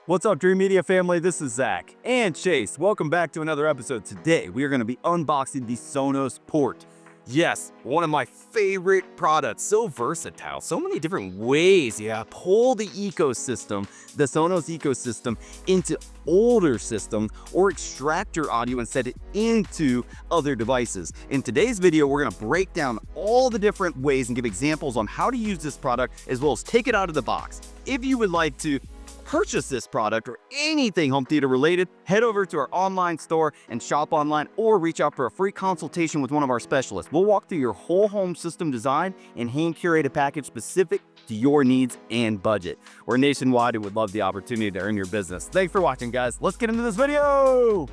What's up, Dreamedia family? This is Zach and Chase. Welcome back to another episode. Today, we are going to be unboxing the Sonos Port. Yes, one of my favorite products. So versatile, so many different ways. Yeah, pull the ecosystem, the Sonos ecosystem, into older systems or extract your audio and set it into other devices. In today's video, we're going to break down all the different ways and give examples on how to use this product, as well as take it out of the box. If you would like to purchase this product or anything home theater related, head over to our online store and shop online, or reach out for a free consultation with one of our specialists. We'll walk through your whole home system design and hand curate a package specific to your needs and budget. We're nationwide and would love the opportunity to earn your business. Thanks for watching, guys. Let's get into this video.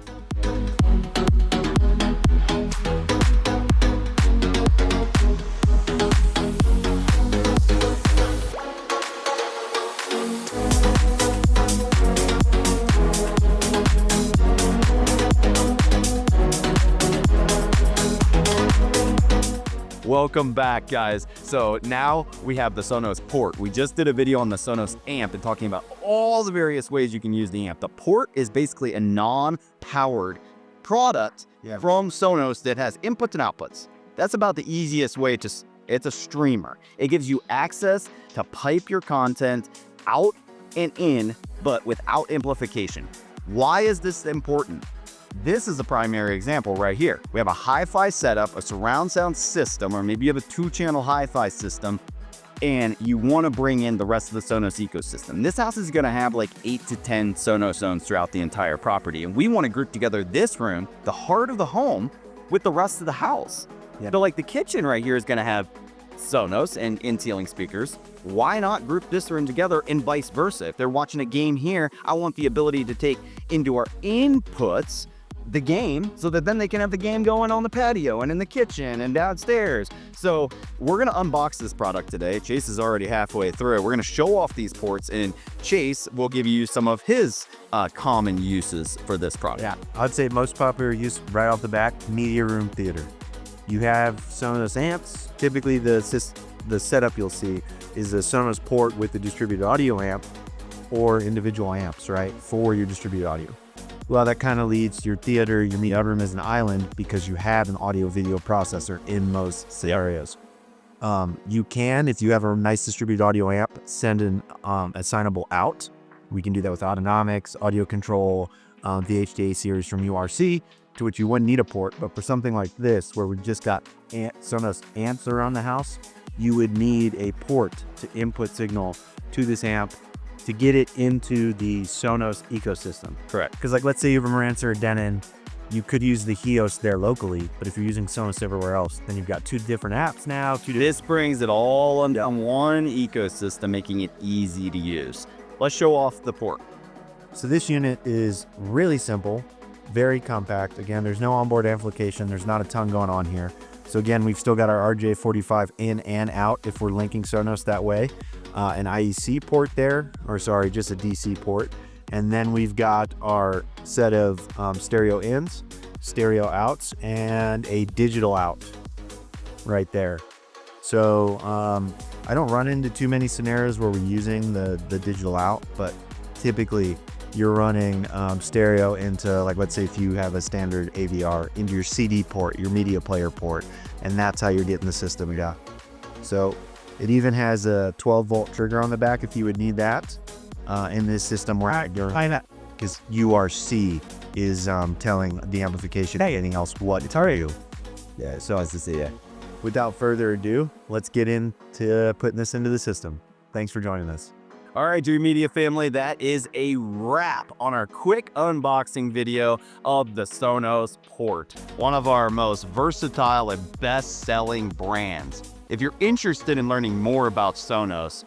Welcome back, guys. So now we have the Sonos Port. We just did a video on the Sonos amp and talking about all the various ways you can use the amp. The Port is basically a non-powered product from Sonos that has inputs and outputs. That's about the easiest way to, it's a streamer. It gives you access to pipe your content out and in, but without amplification. Why is this important? This is the primary example right here. We have a hi-fi setup, a surround sound system, or maybe you have a 2-channel hi-fi system, and you want to bring in the rest of the Sonos ecosystem. This house is going to have like 8 to 10 Sonos zones throughout the entire property, and we want to group together this room, the heart of the home, with the rest of the house. So like the kitchen right here is going to have Sonos and in-ceiling speakers. Why not group this room together and vice versa? If they're watching a game here, I want the ability to take into our inputs the game, so that then they can have the game going on the patio and in the kitchen and downstairs. So we're going to unbox this product today. Chase is already halfway through. We're going to show off these ports, and Chase will give you some of his common uses for this product. Yeah, I'd say most popular use right off the back, media room theater. You have Sonos amps. Typically the setup you'll see is a Sonos Port with the distributed audio amp or individual amps, right, for your distributed audio. Well, that kind of leads your theater, your media room as an island, because you have an audio video processor in most scenarios. You can, if you have a nice distributed audio amp, send an assignable out. We can do that with Autonomics, Audio Control, the HDA series from URC, to which you wouldn't need a port. But for something like this, where we just got Sonos amps around the house, you would need a port to input signal to this amp to get it into the Sonos ecosystem. Correct. Because like, let's say you have a Marantz or a Denon, you could use the Hios there locally, but if you're using Sonos everywhere else, then you've got 2 different apps now. This brings it all under one ecosystem, making it easy to use. Let's show off the port. So this unit is really simple, very compact. Again, there's no onboard amplification. There's not a ton going on here. So again, we've still got our RJ45 in and out if we're linking Sonos that way. An IEC port there, or sorry, just a DC port. And then we've got our set of stereo ins, stereo outs, and a digital out right there. So I don't run into too many scenarios where we're using the digital out, but typically you're running stereo into, like, let's say if you have a standard AVR, into your CD port, your media player port, and that's how you're getting the system. Yeah. So it even has a 12-volt trigger on the back if you would need that in this system, where because URC is telling the amplification, hey, anything else, what it's you. Yeah, so as to say, yeah. Without further ado, let's get into putting this into the system. Thanks for joining us. All right, Dreamedia family, that is a wrap on our quick unboxing video of the Sonos Port, one of our most versatile and best-selling brands. If you're interested in learning more about Sonos,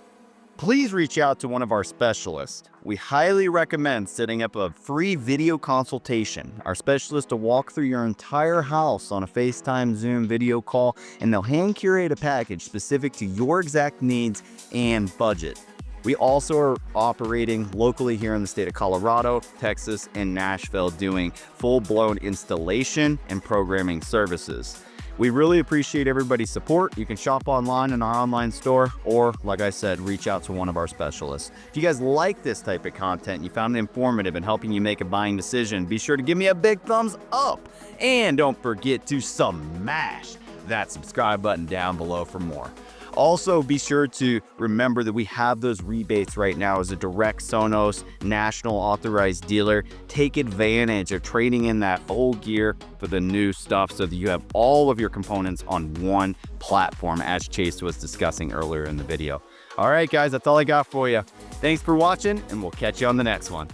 please reach out to one of our specialists. We highly recommend setting up a free video consultation. Our specialist will walk through your entire house on a FaceTime, Zoom video call, and they'll hand curate a package specific to your exact needs and budget. We also are operating locally here in the state of Colorado, Texas, and Nashville, doing full-blown installation and programming services. We really appreciate everybody's support. You can shop online in our online store, or like I said, reach out to one of our specialists. If you guys like this type of content, you found it informative and helping you make a buying decision, be sure to give me a big thumbs up. And don't forget to smash that subscribe button down below for more. Also, be sure to remember that we have those rebates right now as a direct Sonos national authorized dealer. Take advantage of trading in that old gear for the new stuff so that you have all of your components on one platform, as Chase was discussing earlier in the video. All right, guys, that's all I got for you. Thanks for watching, and we'll catch you on the next one.